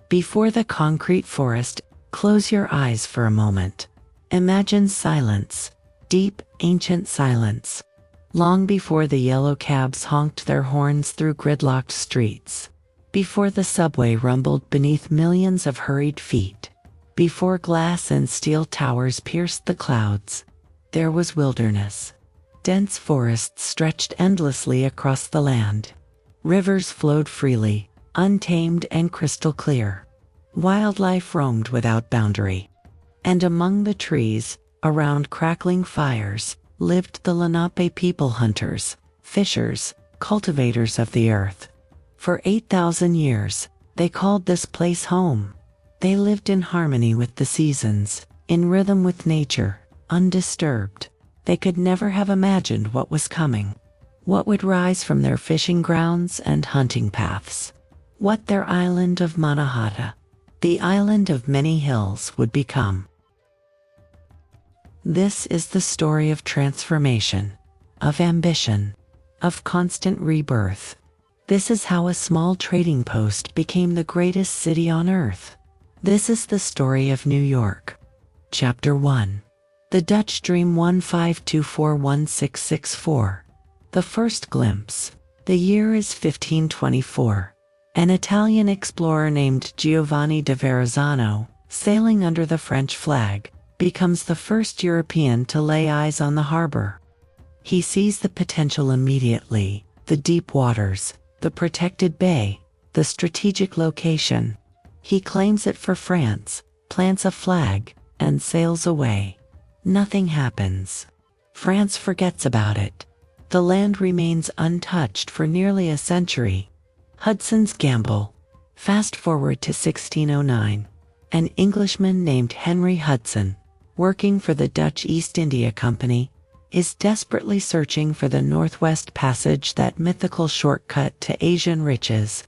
Before the concrete forest, close your eyes for a moment. Imagine silence, deep, ancient silence. Long before the yellow cabs honked their horns through gridlocked streets. Before the subway rumbled beneath millions of hurried feet. Before glass and steel towers pierced the clouds. There was wilderness. Dense forests stretched endlessly across the land. Rivers flowed freely, untamed and crystal clear. Wildlife roamed without boundary. And among the trees, around crackling fires, lived the Lenape people, hunters, fishers, cultivators of the earth. For 8,000 years, they called this place home. They lived in harmony with the seasons, in rhythm with nature, undisturbed. They could never have imagined what was coming. What would rise from their fishing grounds and hunting paths. What their island of Manahatta, the island of many hills, would become. This is the story of transformation, of ambition, of constant rebirth. This is how a small trading post became the greatest city on earth. This is the story of New York. Chapter 1. The Dutch Dream 1524-1664. The first glimpse. The year is 1524. An Italian explorer named Giovanni da Verrazzano, sailing under the French flag, becomes the first European to lay eyes on the harbor. He sees the potential immediately, the deep waters, the protected bay, the strategic location. He claims it for France, plants a flag, and sails away. Nothing happens. France forgets about it. The land remains untouched for nearly a century. Hudson's gamble. Fast forward to 1609. An Englishman named Henry Hudson, working for the Dutch East India Company, is desperately searching for the Northwest Passage, that mythical shortcut to Asian riches.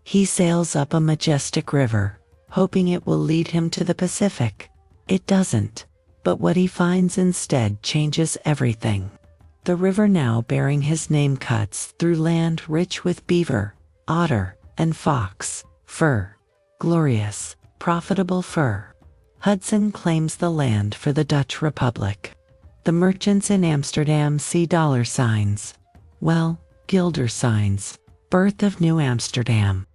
He sails up a majestic river, hoping it will lead him to the Pacific. It doesn't, but what he finds instead changes everything. The river now bearing his name cuts through land rich with beaver, otter, and fox, fur. Glorious, profitable fur. Hudson claims the land for the Dutch Republic. The merchants in Amsterdam see dollar signs. Well, guilder signs. Birth of New Amsterdam.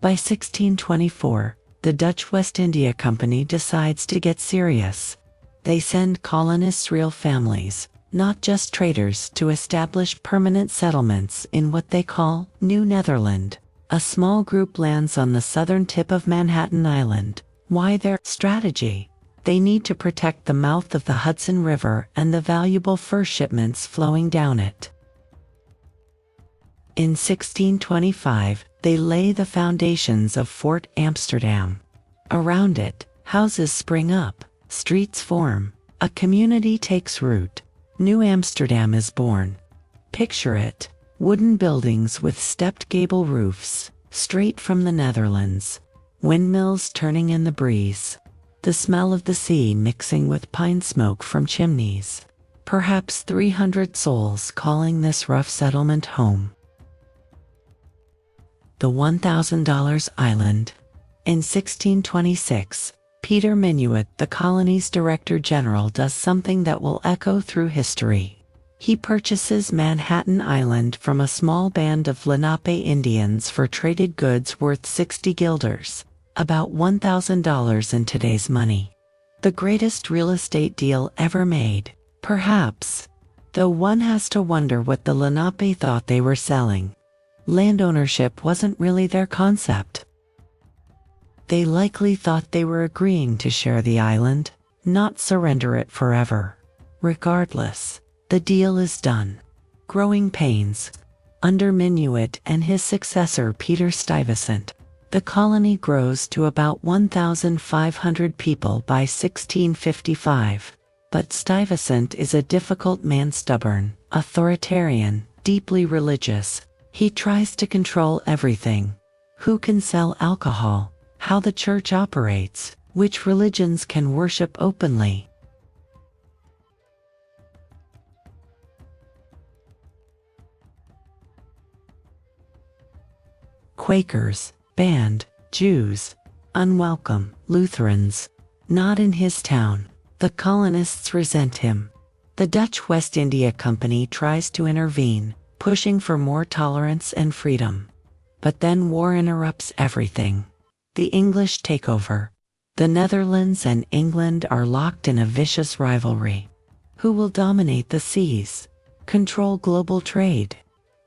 By 1624, the Dutch West India Company decides to get serious. They send colonists, real families, not just traders, to establish permanent settlements in what they call New Netherland. A small group lands on the southern tip of Manhattan Island. Why their strategy? They need to protect the mouth of the Hudson River and the valuable fur shipments flowing down it. In 1625, they lay the foundations of Fort Amsterdam. Around it, houses spring up, streets form, a community takes root. New Amsterdam is born. Picture it. Wooden buildings with stepped gable roofs, straight from the Netherlands. Windmills turning in the breeze. The smell of the sea mixing with pine smoke from chimneys. Perhaps 300 souls calling this rough settlement home. The $1,000 Island. In 1626, Peter Minuit, the colony's Director General, does something that will echo through history. He purchases Manhattan Island from a small band of Lenape Indians for traded goods worth 60 guilders, about $1,000 in today's money. The greatest real estate deal ever made, perhaps, though one has to wonder what the Lenape thought they were selling. Land ownership wasn't really their concept. They likely thought they were agreeing to share the island, not surrender it forever. Regardless, the deal is done. Growing pains. Under Minuit and his successor Peter Stuyvesant, the colony grows to about 1,500 people by 1655. But Stuyvesant is a difficult man, stubborn, authoritarian, deeply religious. He tries to control everything. Who can sell alcohol? How the church operates? Which religions can worship openly? Quakers, banned, Jews, unwelcome, Lutherans. Not in his town. The colonists resent him. The Dutch West India Company tries to intervene, pushing for more tolerance and freedom. But then war interrupts everything. The English take over. The Netherlands and England are locked in a vicious rivalry. Who will dominate the seas? Control global trade?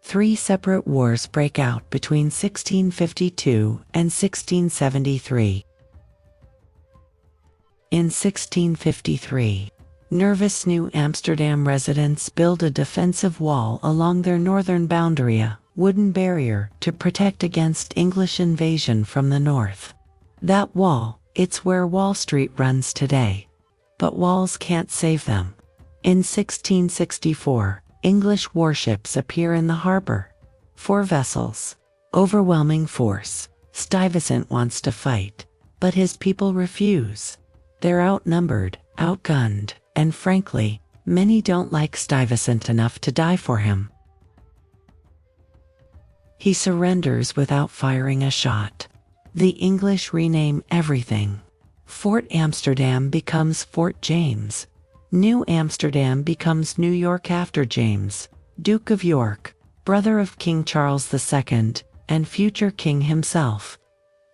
3 separate wars break out between 1652 and 1673. In 1653, nervous New Amsterdam residents build a defensive wall along their northern boundary, a wooden barrier to protect against English invasion from the north. That wall, it's where Wall Street runs today. But walls can't save them. In 1664, English warships appear in the harbor. 4 vessels. Overwhelming force. Stuyvesant wants to fight, but his people refuse. They're outnumbered, outgunned, and frankly, many don't like Stuyvesant enough to die for him. He surrenders without firing a shot. The English rename everything. Fort Amsterdam becomes Fort James. New Amsterdam becomes New York after James, Duke of York, brother of King Charles II, and future king himself.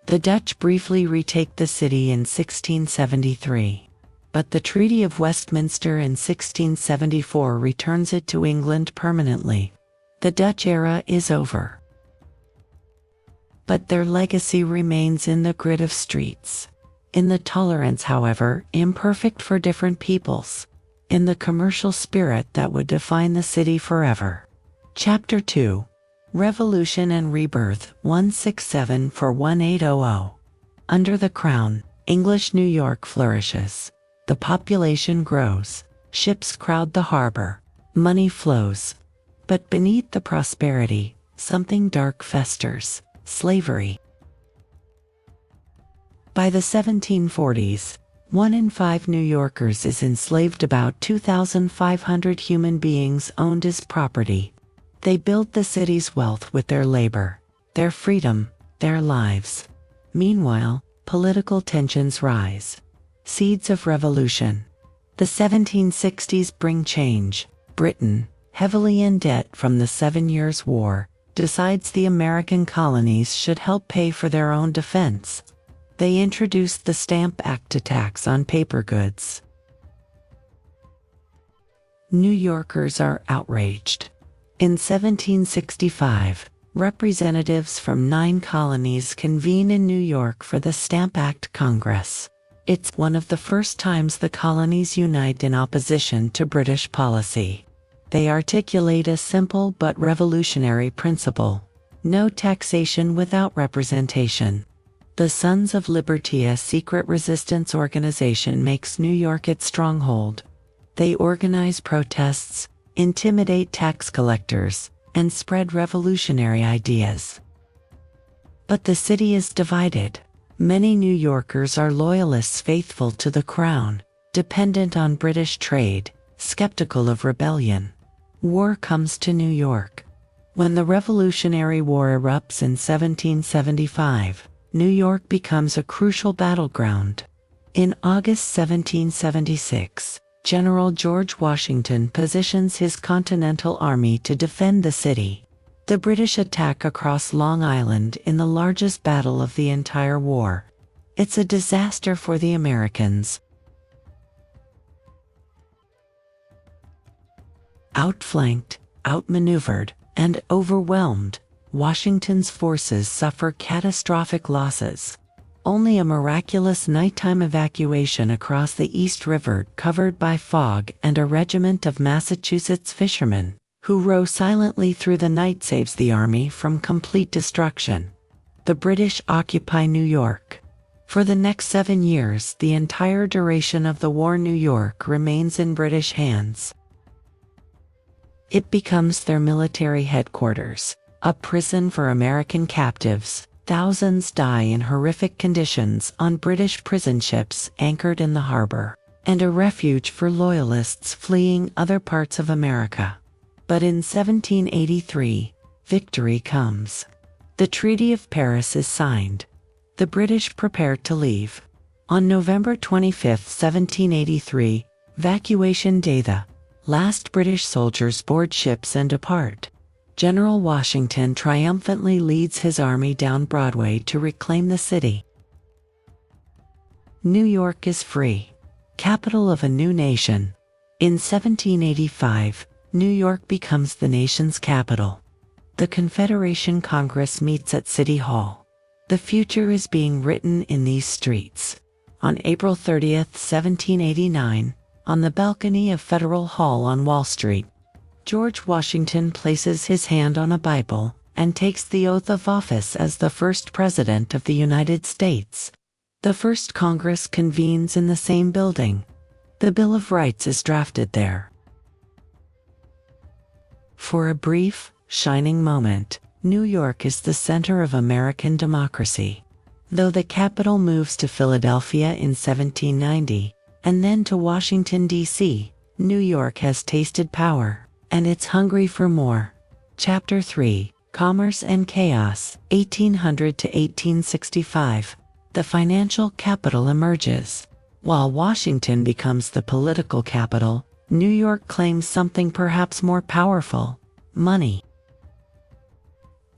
The Dutch briefly retake the city in 1673, but the Treaty of Westminster in 1674 returns it to England permanently. The Dutch era is over. But their legacy remains in the grid of streets. In the tolerance, however, imperfect for different peoples. In the commercial spirit that would define the city forever. Chapter 2. Revolution and Rebirth 167–1800. Under the Crown, English New York flourishes. The population grows. Ships crowd the harbor. Money flows. But beneath the prosperity, something dark festers. Slavery. By the 1740s, 1 in 5 New Yorkers is enslaved. About 2,500 human beings owned as property. They build the city's wealth with their labor, their freedom, their lives. Meanwhile, political tensions rise. Seeds of revolution. The 1760s bring change. Britain, heavily in debt from the 7 Years' War, decides the American colonies should help pay for their own defense. They introduced the Stamp Act tax on paper goods. New Yorkers are outraged. In 1765, representatives from 9 colonies convene in New York for the Stamp Act Congress. It's one of the first times the colonies unite in opposition to British policy. They articulate a simple but revolutionary principle: no taxation without representation. The Sons of Liberty, a secret resistance organization, makes New York its stronghold. They organize protests, intimidate tax collectors, and spread revolutionary ideas. But the city is divided. Many New Yorkers are loyalists faithful to the crown, dependent on British trade, skeptical of rebellion. War comes to New York. When the Revolutionary War erupts in 1775, New York becomes a crucial battleground. In August 1776, General George Washington positions his Continental Army to defend the city. The British attack across Long Island in the largest battle of the entire war. It's a disaster for the Americans. Outflanked, outmaneuvered, and overwhelmed, Washington's forces suffer catastrophic losses. Only a miraculous nighttime evacuation across the East River covered by fog and a regiment of Massachusetts fishermen, who row silently through the night, saves the army from complete destruction. The British occupy New York. For the next 7 years, the entire duration of the war, New York remains in British hands. It becomes their military headquarters, a prison for American captives. Thousands die in horrific conditions on British prison ships anchored in the harbor, and a refuge for loyalists fleeing other parts of America. But in 1783, victory comes. The Treaty of Paris is signed. The British prepare to leave. On November 25, 1783, Evacuation Day, the last British soldiers board ships and depart. General Washington triumphantly leads his army down Broadway to reclaim the city. New York is free. Capital of a new nation. In 1785, New York becomes the nation's capital. The Confederation Congress meets at City Hall. The future is being written in these streets. On April 30, 1789, on the balcony of Federal Hall on Wall Street, George Washington places his hand on a Bible and takes the oath of office as the first President of the United States. The first Congress convenes in the same building. The Bill of Rights is drafted there. For a brief, shining moment, New York is the center of American democracy. Though the capital moves to Philadelphia in 1790, and then to Washington, D.C., New York has tasted power, and it's hungry for more. Chapter 3, Commerce and Chaos, 1800 to 1865. The financial capital emerges. While Washington becomes the political capital, New York claims something perhaps more powerful: money.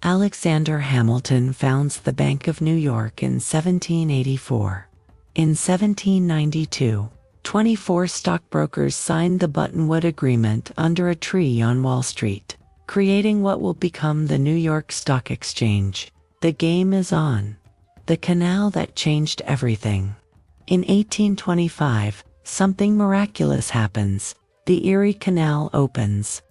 Alexander Hamilton founds the Bank of New York in 1784. In 1792, 24 stockbrokers signed the Buttonwood Agreement under a tree on Wall Street, creating what will become the New York Stock Exchange. The game is on. The canal that changed everything. In 1825, something miraculous happens. The Erie Canal opens.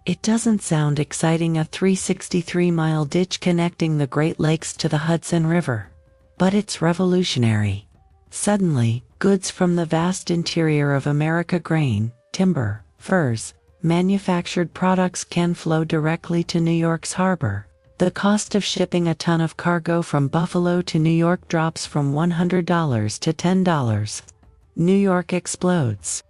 It doesn't sound exciting, a 363-mile ditch connecting the Great Lakes to the Hudson River. But it's revolutionary. Suddenly, goods from the vast interior of America, grain, timber, furs, manufactured products, can flow directly to New York's harbor. The cost of shipping a ton of cargo from Buffalo to New York drops from $100 to $10. New York explodes.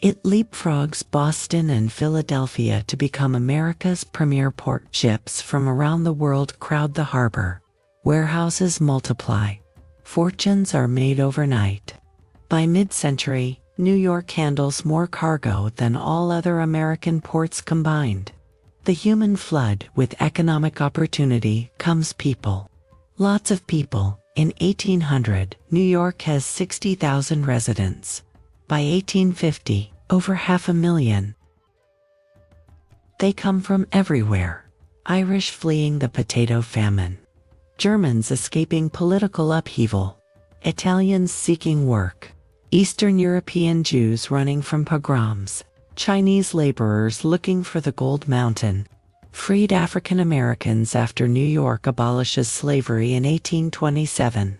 It leapfrogs Boston and Philadelphia to become America's premier port. Ships from around the world crowd the harbor. Warehouses multiply. Fortunes are made overnight. By mid-century, New York handles more cargo than all other American ports combined. The human flood with economic opportunity comes people. Lots of people. In 1800, New York has 60,000 residents. By 1850, over 500,000. They come from everywhere. Irish fleeing the potato famine. Germans escaping political upheaval. Italians seeking work. Eastern European Jews running from pogroms. Chinese laborers looking for the gold mountain. Freed African Americans after New York abolishes slavery in 1827.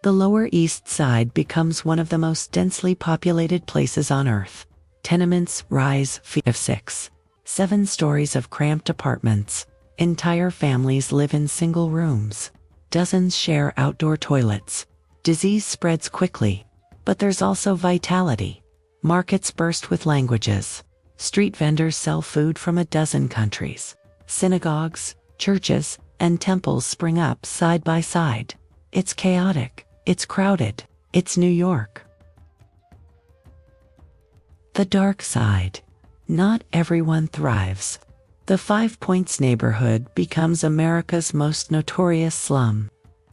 The Lower East Side becomes one of the most densely populated places on Earth. Tenements rise of 6, 7 stories of cramped apartments. Entire families live in single rooms. Dozens share outdoor toilets. Disease spreads quickly, but there's also vitality. Markets burst with languages. Street vendors sell food from a dozen countries. Synagogues, churches, and temples spring up side by side. It's chaotic. It's crowded. It's New York. The dark side. Not everyone thrives. The Five Points neighborhood becomes America's most notorious slum.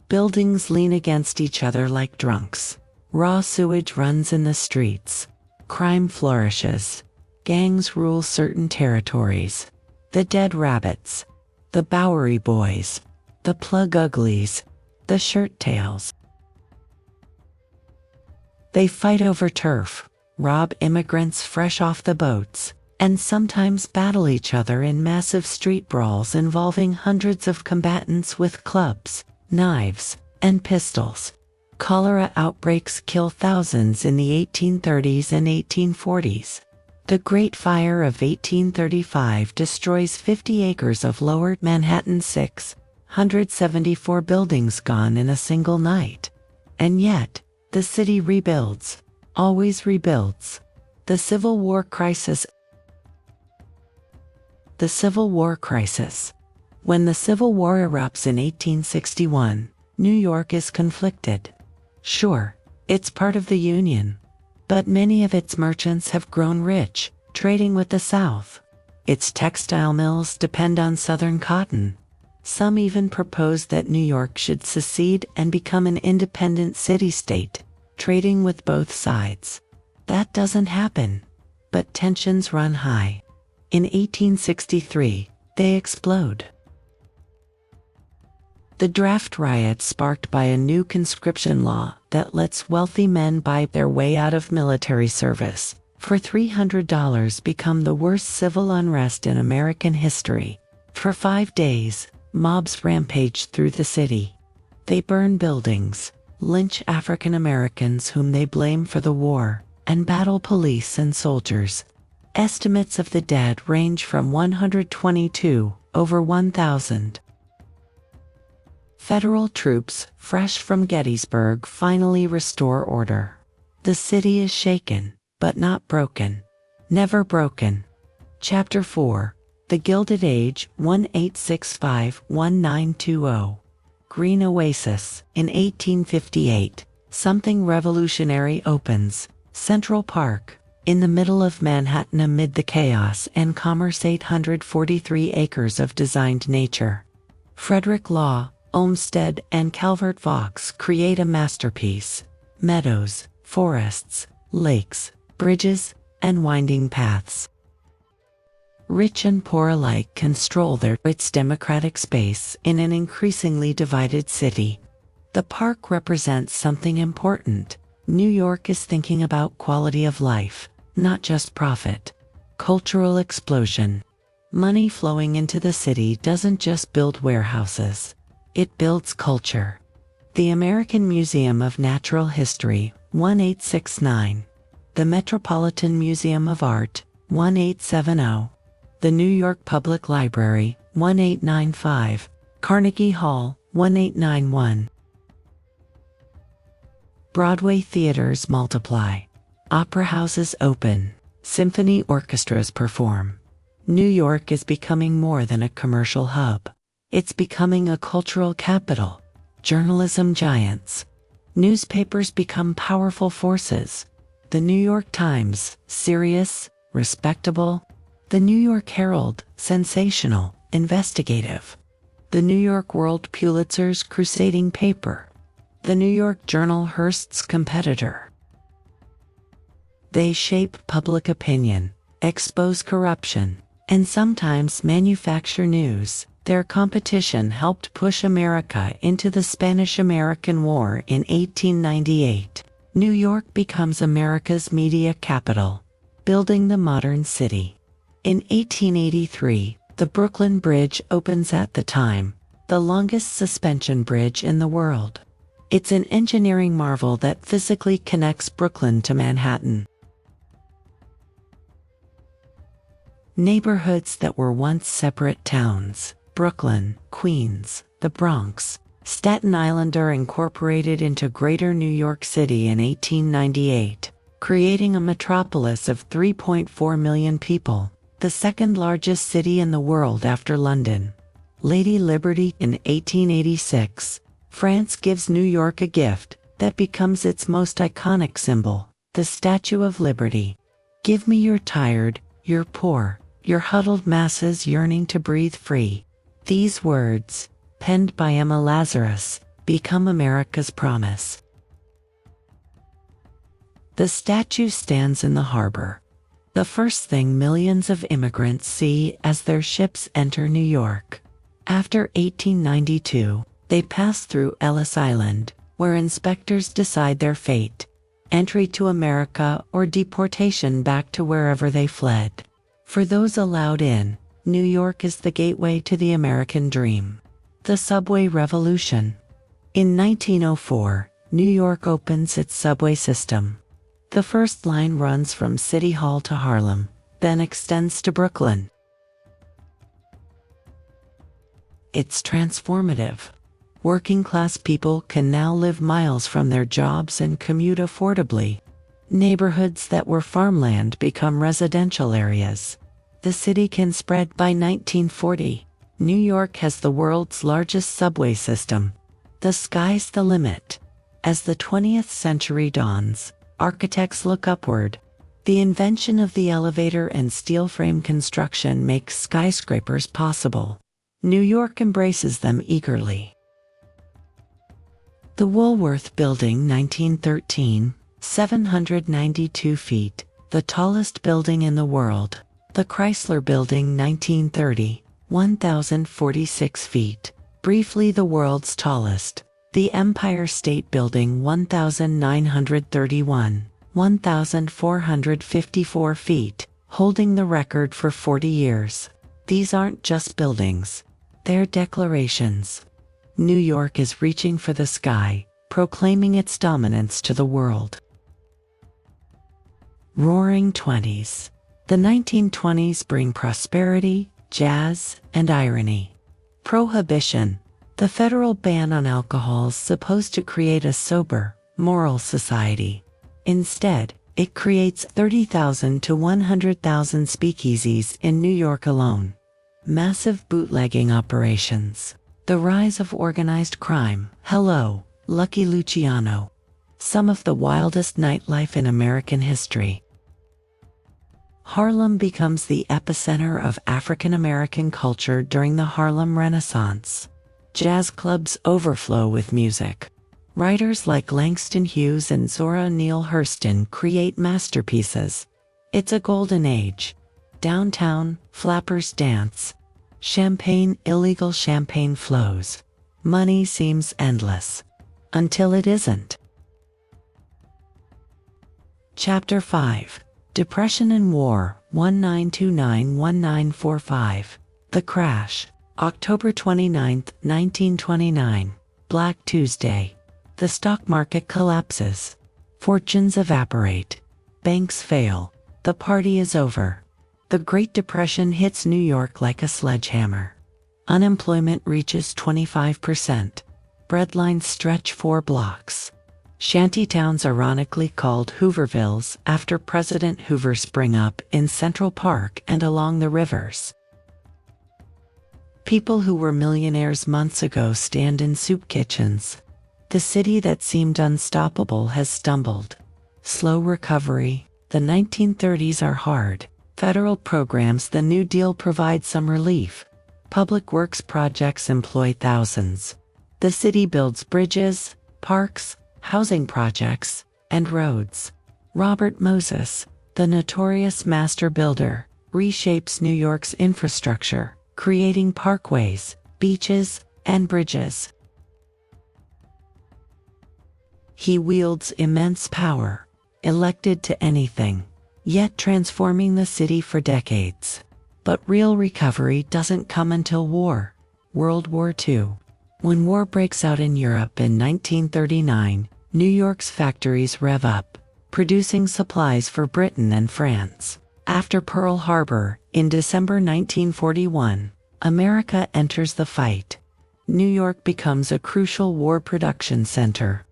Buildings lean against each other like drunks. Raw sewage runs in the streets. Crime flourishes. Gangs rule certain territories. The Dead Rabbits. The Bowery Boys. The Plug Uglies. The Shirt Tails. They fight over turf, rob immigrants fresh off the boats, and sometimes battle each other in massive street brawls involving hundreds of combatants with clubs, knives, and pistols. Cholera outbreaks kill thousands in the 1830s and 1840s. The Great Fire of 1835 destroys 50 acres of Lower Manhattan, 674 buildings gone in a single night. And yet, the city rebuilds, always rebuilds. The Civil War crisis. The Civil War crisis. When the Civil War erupts in 1861, New York is conflicted. Sure, it's part of the Union, but many of its merchants have grown rich, trading with the South. Its textile mills depend on Southern cotton. Some even propose that New York should secede and become an independent city-state, trading with both sides. That doesn't happen, but tensions run high. In 1863, they explode. The draft riot sparked by a new conscription law that lets wealthy men buy their way out of military service for $300 become the worst civil unrest in American history. For 5 days, mobs rampaged through the city. They burn buildings, lynch African Americans whom they blame for the war, and battle police and soldiers. Estimates of the dead range from 122 over 1,000. Federal troops, fresh from Gettysburg, finally restore order. The city is shaken, but not broken. Never broken. Chapter 4. The Gilded Age, 1865-1920. Green Oasis. In 1858, something revolutionary opens. Central Park. In the middle of Manhattan amid the chaos and commerce, 843 acres of designed nature. Frederick Law, Olmsted, and Calvert Vaux create a masterpiece. Meadows, forests, lakes, bridges, and winding paths. Rich and poor alike can stroll there. Its democratic space in an increasingly divided city. The park represents something important. New York is thinking about quality of life, not just profit. Cultural explosion. Money flowing into the city doesn't just build warehouses. It builds culture. The American Museum of Natural History, 1869. The Metropolitan Museum of Art, 1870. The New York Public Library, 1895. Carnegie Hall, 1891. Broadway theaters multiply. Opera houses open. Symphony orchestras perform. New York is becoming more than a commercial hub. It's becoming a cultural capital. Journalism giants. Newspapers become powerful forces. The New York Times, serious, respectable. The New York Herald, sensational, investigative. The New York World Pulitzer's crusading paper. The New York Journal Hearst's competitor. They shape public opinion, expose corruption, and sometimes manufacture news. Their competition helped push America into the Spanish-American War in 1898. New York becomes America's media capital, building the modern city. In 1883, the Brooklyn Bridge opens, at the time, the longest suspension bridge in the world. It's an engineering marvel that physically connects Brooklyn to Manhattan. Neighborhoods that were once separate towns. Brooklyn, Queens, the Bronx, Staten Island are incorporated into Greater New York City in 1898, creating a metropolis of 3.4 million people, the second largest city in the world after London. Lady Liberty. In 1886, France gives New York a gift that becomes its most iconic symbol, the Statue of Liberty. Give me your tired, your poor, your huddled masses yearning to breathe free. These words, penned by Emma Lazarus, become America's promise. The statue stands in the harbor. The first thing millions of immigrants see as their ships enter New York. After 1892, they pass through Ellis Island, where inspectors decide their fate: entry to America or deportation back to wherever they fled. For those allowed in, New York is the gateway to the American dream. The subway revolution. In 1904, New York opens its subway system. The first line runs from City Hall to Harlem, then extends to Brooklyn. It's transformative. Working-class people can now live miles from their jobs and commute affordably. Neighborhoods that were farmland become residential areas. The city can spread. By 1940, New York has the world's largest subway system. The sky's the limit. As the 20th century dawns, architects look upward. The invention of the elevator and steel frame construction makes skyscrapers possible. New York embraces them eagerly. The Woolworth Building, 1913, 792 feet, the tallest building in the world. The Chrysler Building, 1930, 1,046 feet, briefly the world's tallest. The Empire State Building, 1,931, 1,454 feet, holding the record for 40 years. These aren't just buildings. They're declarations. New York is reaching for the sky, proclaiming its dominance to the world. Roaring Twenties. The 1920s bring prosperity, jazz, and irony. Prohibition. The federal ban on alcohol is supposed to create a sober, moral society. Instead, it creates 30,000 to 100,000 speakeasies in New York alone. Massive bootlegging operations. The rise of organized crime. Hello, Lucky Luciano. Some of the wildest nightlife in American history. Harlem becomes the epicenter of African American culture during the Harlem Renaissance. Jazz clubs overflow with music. Writers like Langston Hughes and Zora Neale Hurston create masterpieces. It's a golden age. Downtown, flappers dance. Illegal champagne flows. Money seems endless. Until it isn't. Chapter 5. Depression and War, 1929-1945. The Crash. October 29, 1929. Black Tuesday. The stock market collapses. Fortunes evaporate. Banks fail. The party is over. The Great Depression hits New York like a sledgehammer. Unemployment reaches 25%. Breadlines stretch 4 blocks. Shantytowns, ironically called Hoovervilles after President Hoover, spring up in Central Park and along the rivers. People who were millionaires months ago stand in soup kitchens. The city that seemed unstoppable has stumbled. Slow recovery. The 1930s are hard. Federal programs. The New Deal provide some relief. Public works projects employ thousands. The city builds bridges, parks, housing projects, and roads. Robert Moses, the notorious master builder, reshapes New York's infrastructure, creating parkways, beaches, and bridges. He wields immense power, elected to anything, yet transforming the city for decades. But real recovery doesn't come until war. World War II. When war breaks out in Europe in 1939, New York's factories rev up, producing supplies for Britain and France. After Pearl Harbor, in December 1941, America enters the fight. New York becomes a crucial war production center.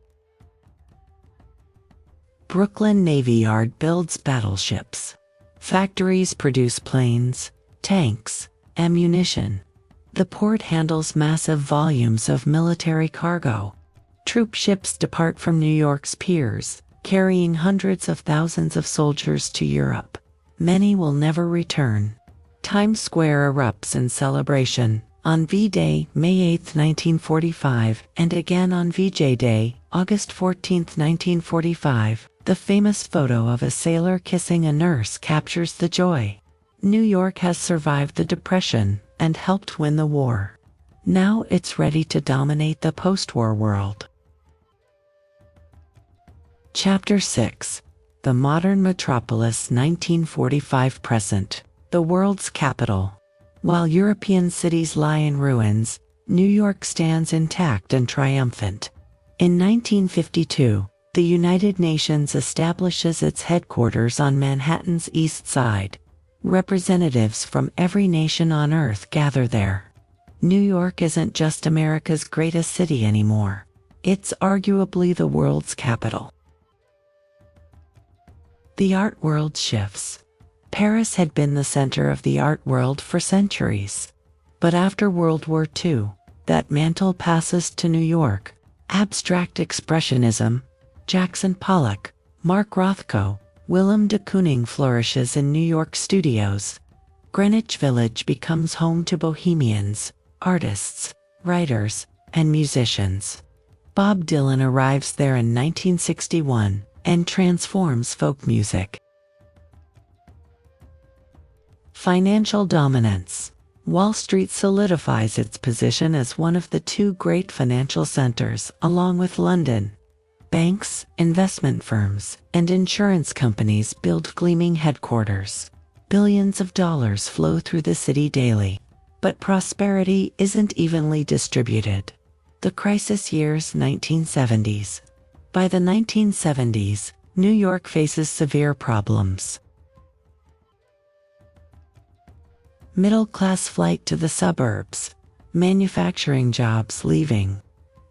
Brooklyn Navy Yard builds battleships. Factories produce planes, tanks, ammunition. The port handles massive volumes of military cargo. Troop ships depart from New York's piers, carrying hundreds of thousands of soldiers to Europe. Many will never return. Times Square erupts in celebration. On V-Day, May 8, 1945, and again on VJ Day, August 14, 1945, the famous photo of a sailor kissing a nurse captures the joy. New York has survived the Depression and helped win the war. Now it's ready to dominate the post-war world. Chapter 6. The Modern Metropolis, 1945 present. The world's capital. While European cities lie in ruins, New York stands intact and triumphant. In 1952, the United Nations establishes its headquarters on Manhattan's East Side. Representatives from every nation on Earth gather there. New York isn't just America's greatest city anymore. It's arguably the world's capital. The art world shifts. Paris had been the center of the art world for centuries. But after World War II, that mantle passes to New York. Abstract expressionism, Jackson Pollock, Mark Rothko, Willem de Kooning flourishes in New York studios. Greenwich Village becomes home to bohemians, artists, writers, and musicians. Bob Dylan arrives there in 1961 and transforms folk music. Financial dominance. Wall Street solidifies its position as one of the two great financial centers, along with London. Banks, investment firms, and insurance companies build gleaming headquarters. Billions of dollars flow through the city daily. But prosperity isn't evenly distributed. The crisis years 1970s. By the 1970s, New York faces severe problems. Middle-class flight to the suburbs, manufacturing jobs leaving,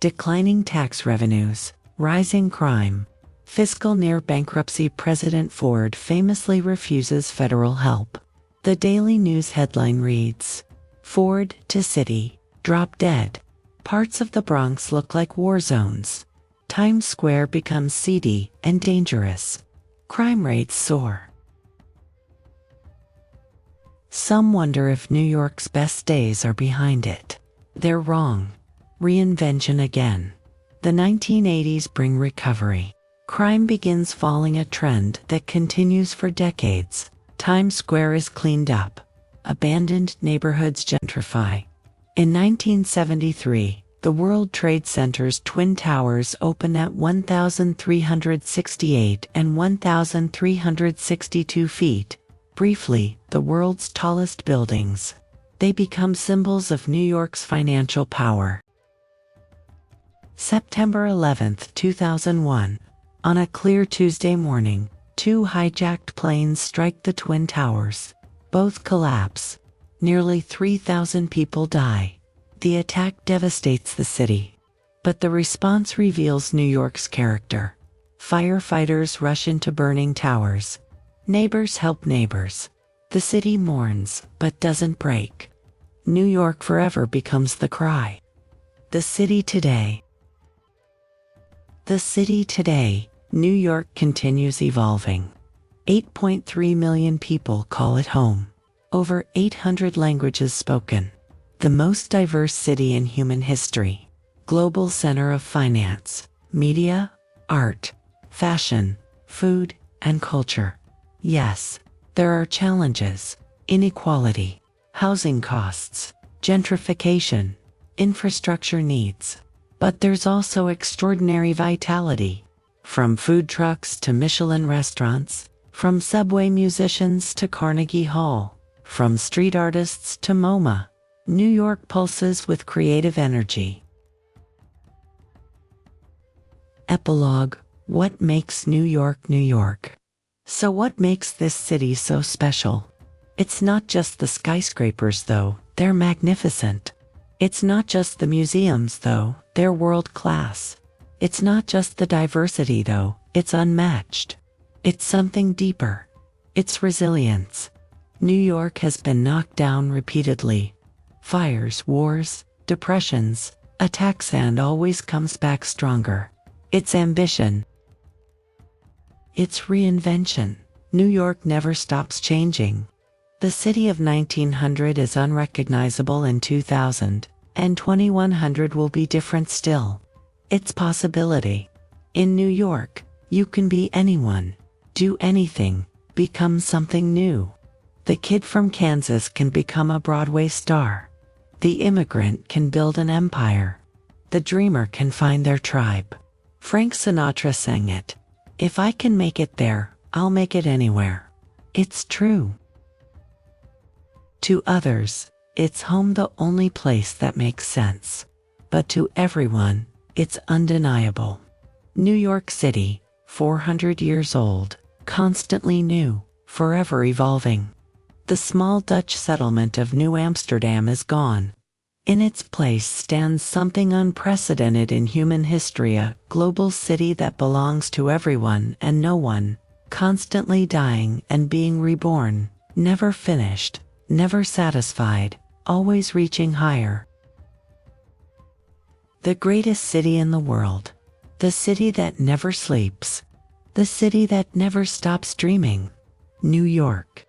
declining tax revenues, rising crime, fiscal near-bankruptcy. President Ford famously refuses federal help. The Daily News headline reads, "Ford to city, drop dead. Parts of the Bronx look like war zones. Times Square becomes seedy and dangerous. Crime rates soar." Some wonder if New York's best days are behind it. They're wrong. Reinvention again. The 1980s bring recovery. Crime begins falling, a trend that continues for decades. Times Square is cleaned up. Abandoned neighborhoods gentrify. In 1973, the World Trade Center's Twin Towers open at 1,368 and 1,362 feet. Briefly, the world's tallest buildings. They become symbols of New York's financial power. September 11, 2001. On a clear Tuesday morning, two hijacked planes strike the Twin Towers. Both collapse. Nearly 3,000 people die. The attack devastates the city. But the response reveals New York's character. Firefighters rush into burning towers. Neighbors help neighbors. The city mourns, but doesn't break. New York forever becomes the cry. The city today. The city today, New York continues evolving. 8.3 million people call it home. Over 800 languages spoken. The most diverse city in human history. Global center of finance, media, art, fashion, food, and culture. Yes, there are challenges: inequality, housing costs, gentrification, infrastructure needs. But there's also extraordinary vitality. From food trucks to Michelin restaurants, from subway musicians to Carnegie Hall, from street artists to MoMA, New York pulses with creative energy. Epilogue: what makes New York New York? So what makes this city so special? It's not just the skyscrapers, though, they're magnificent. It's not just the museums, though, they're world-class. It's not just the diversity, though, it's unmatched. It's something deeper. It's resilience. New York has been knocked down repeatedly. Fires, wars, depressions, attacks, and always comes back stronger. It's ambition. It's reinvention. New York never stops changing. The city of 1900 is unrecognizable in 2000, and 2100 will be different still. It's possibility. In New York, you can be anyone, do anything, become something new. The kid from Kansas can become a Broadway star. The immigrant can build an empire. The dreamer can find their tribe. Frank Sinatra sang it. If I can make it there, I'll make it anywhere. It's true. To others, it's home, the only place that makes sense. But to everyone, it's undeniable. New York City, 400 years old, constantly new, forever evolving. The small Dutch settlement of New Amsterdam is gone. In its place stands something unprecedented in human history, a global city that belongs to everyone and no one. constantly dying and being reborn, never finished, never satisfied, always reaching higher. The greatest city in the world, the city that never sleeps, the city that never stops dreaming, New York.